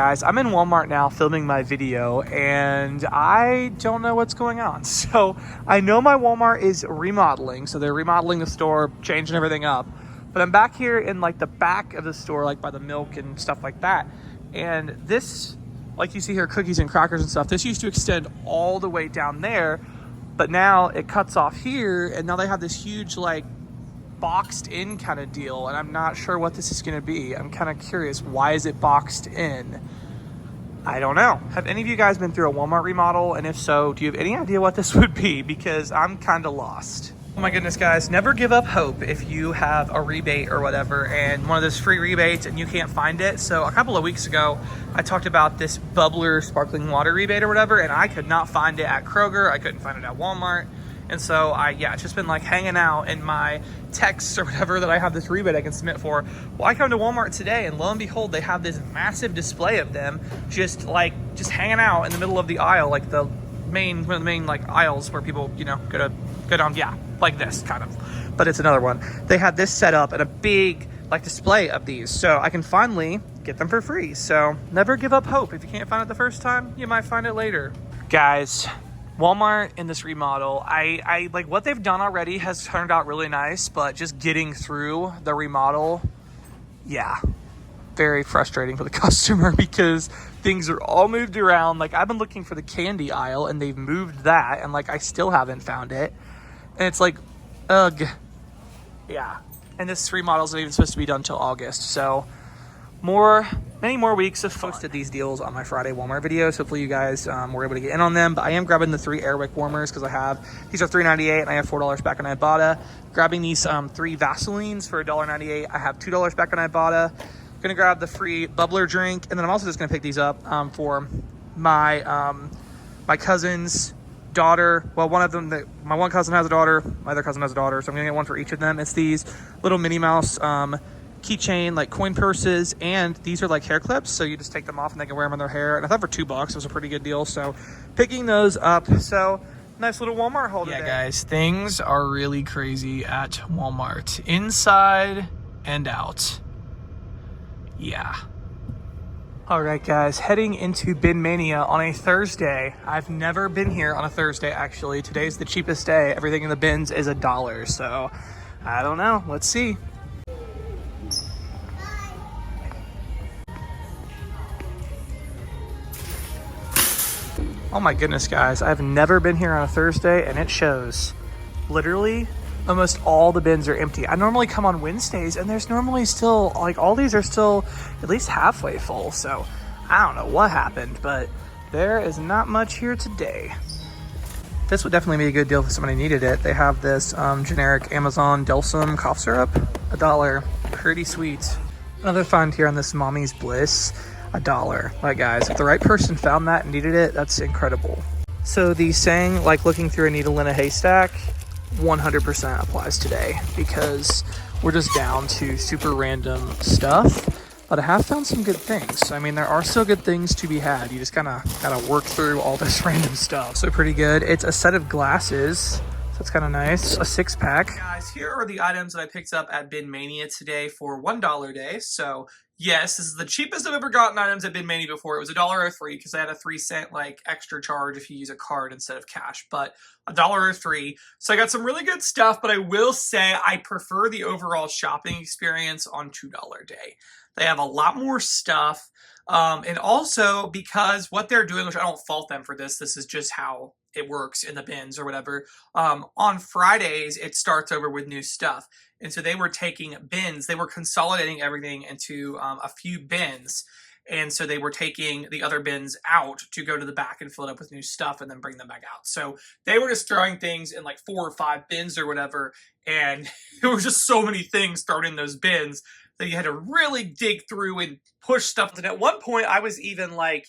guys, I'm in Walmart now filming my video and I don't know what's going on. So I know my Walmart is remodeling, so they're remodeling the store, changing everything up, but I'm back here in like the back of the store, like by the milk and stuff like that. And this, like you see here, cookies and crackers and stuff, this used to extend all the way down there, but now it cuts off here, and now they have this huge like boxed in kind of deal, and I'm not sure what this is going to be. I'm kind of curious, why is it boxed in? I don't know. Have any of you guys been through a Walmart remodel? And if so, do you have any idea what this would be? Because I'm kind of lost. Oh my goodness, guys, never give up hope if you have a rebate or whatever and one of those free rebates and you can't find it. So a couple of weeks ago, I talked about this bubbler sparkling water rebate or whatever, and I could not find it at Kroger. I couldn't find it at Walmart. And so it's just been like hanging out in my texts or whatever that I have this rebate I can submit for. Well, I come to Walmart today and lo and behold, they have this massive display of them just hanging out in the middle of the aisle, like one of the main like aisles where people, go down, like this kind of, but it's another one. They had this set up and a big like display of these, so I can finally get them for free. So never give up hope. If you can't find it the first time, you might find it later. Guys, Walmart in this remodel, I like what they've done already has turned out really nice, but just getting through the remodel, very frustrating for the customer because things are all moved around. Like I've been looking for the candy aisle and they've moved that, and like I still haven't found it. And it's like, ugh. Yeah. And this remodel's not even supposed to be done till August. So many more weeks of fun. Posted these deals on my Friday Walmart videos. Hopefully you guys were able to get in on them. But I am grabbing the 3 Airwick warmers because these are $3.98 and I have $4 back on Ibotta. Grabbing these 3 Vaselines for $1.98. I have $2 back on Ibotta. Gonna grab the free bubbler drink, and then I'm also just gonna pick these up for my my cousin's daughter. Well, one of them, my one cousin has a daughter, my other cousin has a daughter, so I'm gonna get one for each of them. It's these little Minnie Mouse keychain, like coin purses, and these are like hair clips, so you just take them off and they can wear them in their hair. And I thought for $2 it was a pretty good deal, so picking those up. So nice little Walmart haul today. Yeah, guys, things are really crazy at Walmart, inside and out. Yeah. All right, guys, heading into Bin Mania on a Thursday. I've never been here on a Thursday, actually. Today's the cheapest day. Everything in the bins is $1, so I don't know. Let's see. Oh my goodness, guys, I've never been here on a Thursday, and it shows. Literally, almost all the bins are empty. I normally come on Wednesdays, and there's normally still, like, all these are still at least halfway full, so I don't know what happened, but there is not much here today. This would definitely be a good deal if somebody needed it. They have this generic Amazon Delsum cough syrup, $1. Pretty sweet. Another find here on this Mommy's Bliss, $1. Like, guys, if the right person found that and needed it, that's incredible. So the saying, like looking through a needle in a haystack, 100% applies today because we're just down to super random stuff. But I have found some good things. I mean, there are still good things to be had. You just gotta work through all this random stuff. So pretty good. It's a set of glasses. So that's kind of nice. A 6-pack. Guys, here are the items that I picked up at Bin Mania today for $1 day. So yes, this is the cheapest I've ever gotten items at Bin Mania before. It was $1.03 because I had a 3-cent like extra charge if you use a card instead of cash, but $1.03. So I got some really good stuff, but I will say I prefer the overall shopping experience on $2 day. They have a lot more stuff. And also because what they're doing, which I don't fault them for this is just how it works in the bins or whatever. On Fridays, it starts over with new stuff. And so they were taking bins, they were consolidating everything into a few bins. And so they were taking the other bins out to go to the back and fill it up with new stuff and then bring them back out. So they were just throwing things in like 4 or 5 bins or whatever. And there was just so many things thrown in those bins that you had to really dig through and push stuff. And at one point I was even like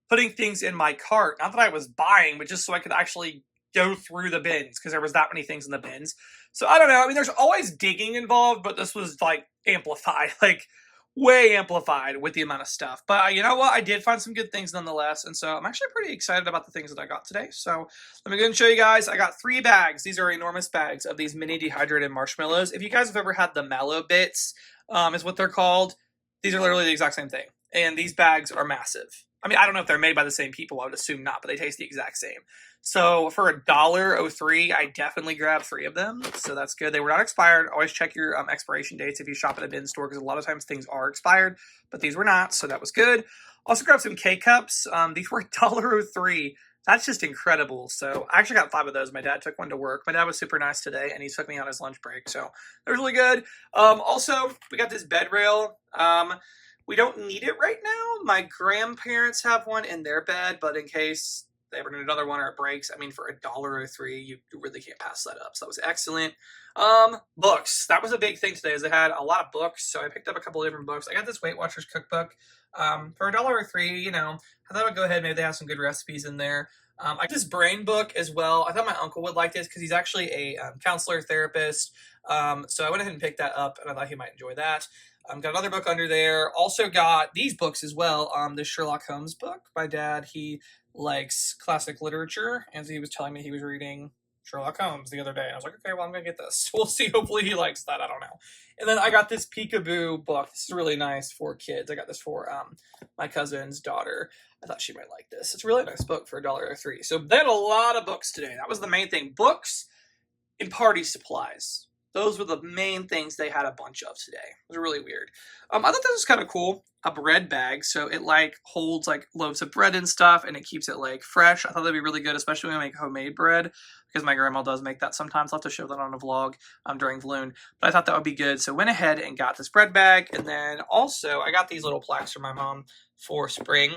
putting things in my cart. Not that I was buying, but just so I could actually go through the bins because there was that many things in the bins. So I don't know. I mean, there's always digging involved, but this was like amplified, like way amplified with the amount of stuff. But you know what? I did find some good things nonetheless. And so I'm actually pretty excited about the things that I got today. So let me go and show you guys. I got 3 bags. These are enormous bags of these mini dehydrated marshmallows. If you guys have ever had the Mallow Bits, is what they're called. These are literally the exact same thing. And these bags are massive. I mean, I don't know if they're made by the same people. I would assume not, but they taste the exact same. So for $1.03, I definitely grabbed 3 of them. So that's good. They were not expired. Always check your expiration dates if you shop at a bin store, because a lot of times things are expired, but these were not. So that was good. Also grabbed some K-Cups. These were $1.03. That's just incredible. So I actually got 5 of those. My dad took one to work. My dad was super nice today, and he took me on his lunch break. So that was really good. Also, we got this bed rail. We don't need it right now. My grandparents have one in their bed, but in case they ever need another one or it breaks, I mean, for $1.03, you really can't pass that up. So that was excellent. Books. That was a big thing today, is they had a lot of books. So I picked up a couple of different books. I got this Weight Watchers cookbook. For $1.03, you know, I thought I'd go ahead. Maybe they have some good recipes in there. I got this brain book as well. I thought my uncle would like this because he's actually a counselor therapist. So I went ahead and picked that up, and I thought he might enjoy that. Got another book under there. Also got these books as well. This Sherlock Holmes book. My dad, he likes classic literature, and so he was telling me he was reading Sherlock Holmes the other day. I was like, okay, well, I'm going to get this. We'll see. Hopefully he likes that. I don't know. And then I got this Peekaboo book. This is really nice for kids. I got this for my cousin's daughter. I thought she might like this. It's a really nice book for $1.03. So they had a lot of books today. That was the main thing. Books and party supplies. Those were the main things they had a bunch of today. It was really weird. I thought this was kind of cool. A bread bag. So it like holds like loaves of bread and stuff, and it keeps it like fresh. I thought that'd be really good, especially when we make homemade bread, because my grandma does make that sometimes. I'll have to show that on a vlog during Vlune. But I thought that would be good. So went ahead and got this bread bag. And then also I got these little plaques from my mom for spring.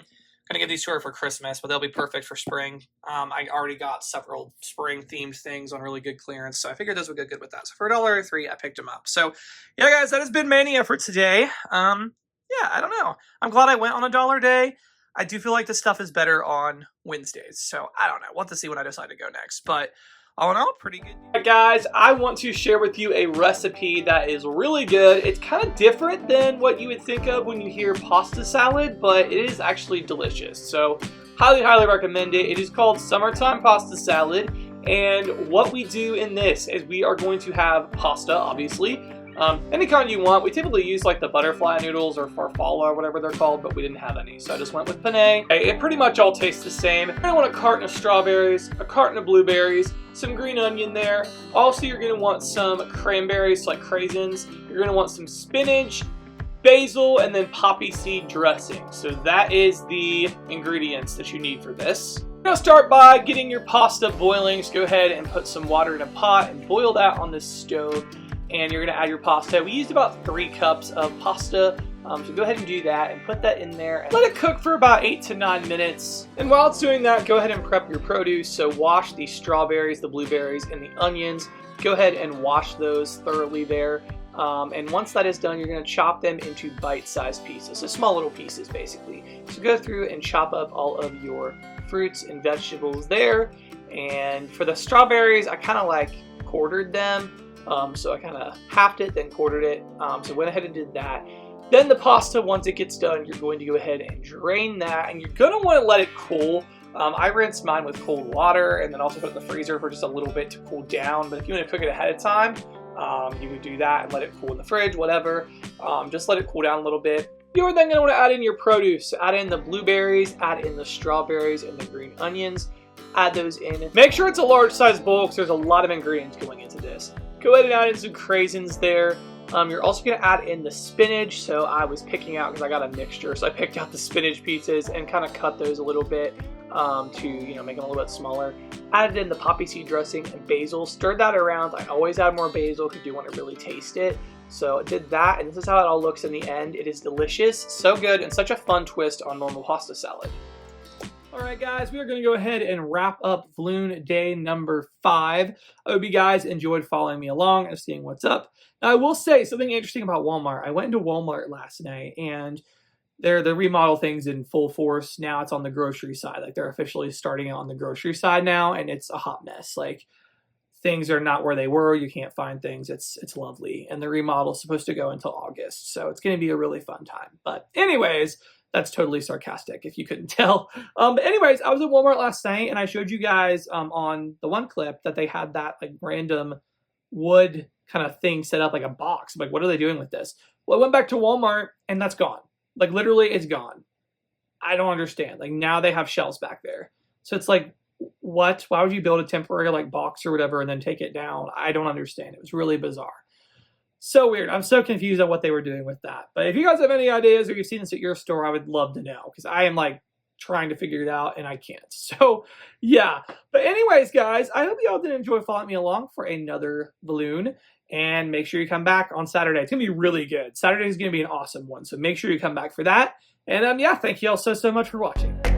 Gonna give these to her for Christmas, but they'll be perfect for spring. I already got several spring themed things on really good clearance, so I figured those would go good with that. So for $1.03, I picked them up. So yeah, guys, that has been Mania for today. Yeah, I don't know. I'm glad I went on a dollar day. I do feel like this stuff is better on Wednesdays, so I don't know. We'll have to see when I decide to go next, but all in all, pretty good. All right, guys, I want to share with you a recipe that is really good. It's kind of different than what you would think of when you hear pasta salad, but it is actually delicious. So highly, highly recommend it. It is called Summertime Pasta Salad. And what we do in this is we are going to have pasta, obviously. Any kind you want. We typically use like the butterfly noodles or farfalla or whatever they're called, but we didn't have any, so I just went with penne. It pretty much all tastes the same. You're gonna want a carton of strawberries, a carton of blueberries, some green onion there. Also, you're gonna want some cranberries, like craisins. You're gonna want some spinach, basil, and then poppy seed dressing. So that is the ingredients that you need for this. You're gonna start by getting your pasta boiling. So go ahead and put some water in a pot and boil that on the stove. And you're gonna add your pasta. We used about 3 cups of pasta, so go ahead and do that and put that in there and let it cook for about 8 to 9 minutes. And while it's doing that, go ahead and prep your produce. So wash the strawberries, the blueberries, and the onions. Go ahead and wash those thoroughly there. And once that is done, you're gonna chop them into bite-sized pieces, so small little pieces basically. So go through and chop up all of your fruits and vegetables there. And for the strawberries, I kind of like quartered them. So I kind of halved it, then quartered it. So went ahead and did that. Then the pasta, once it gets done, you're going to go ahead and drain that, and you're going to want to let it cool. I rinsed mine with cold water and then also put it in the freezer for just a little bit to cool down. But if you want to cook it ahead of time, you would do that and let it cool in the fridge, whatever. Just let it cool down a little bit. You're then going to want to add in your produce. So add in the blueberries, add in the strawberries and the green onions. Add those in. Make sure it's a large size bowl because there's a lot of ingredients going into this. Go ahead and add in some craisins there. You're also going to add in the spinach. So I was picking out, because I got a mixture, so I picked out the spinach pieces and kind of cut those a little bit to make them a little bit smaller. Added in the poppy seed dressing and basil. Stirred that around. I always add more basil because you want to really taste it. So I did that, and this is how it all looks in the end. It is delicious, so good, and such a fun twist on normal pasta salad. Alright guys, we are going to go ahead and wrap up Vlune day number 5. I hope you guys enjoyed following me along and seeing what's up. Now I will say something interesting about Walmart. I went into Walmart last night and they're the remodel things in full force. Now it's on the grocery side. Like they're officially starting it on the grocery side now, and it's a hot mess. Like things are not where they were. You can't find things. It's lovely. And the remodel is supposed to go until August. So it's going to be a really fun time. But anyways, that's totally sarcastic if you couldn't tell. But anyways, I was at Walmart last night and I showed you guys on the one clip that they had that like random wood kind of thing set up like a box. I'm like, what are they doing with this? Well, I went back to Walmart and that's gone. Like literally it's gone. I don't understand. Like now they have shelves back there. So it's like, what? Why would you build a temporary like box or whatever and then take it down? I don't understand. It was really bizarre. So weird. I'm so confused on what they were doing with that. But if you guys have any ideas or you've seen this at your store, I would love to know because I am like trying to figure it out and I can't. So yeah. But anyways, guys, I hope you all did enjoy following me along for another Vlune. And make sure you come back on Saturday. It's going to be really good. Saturday is going to be an awesome one. So make sure you come back for that. And yeah, thank you all so much for watching.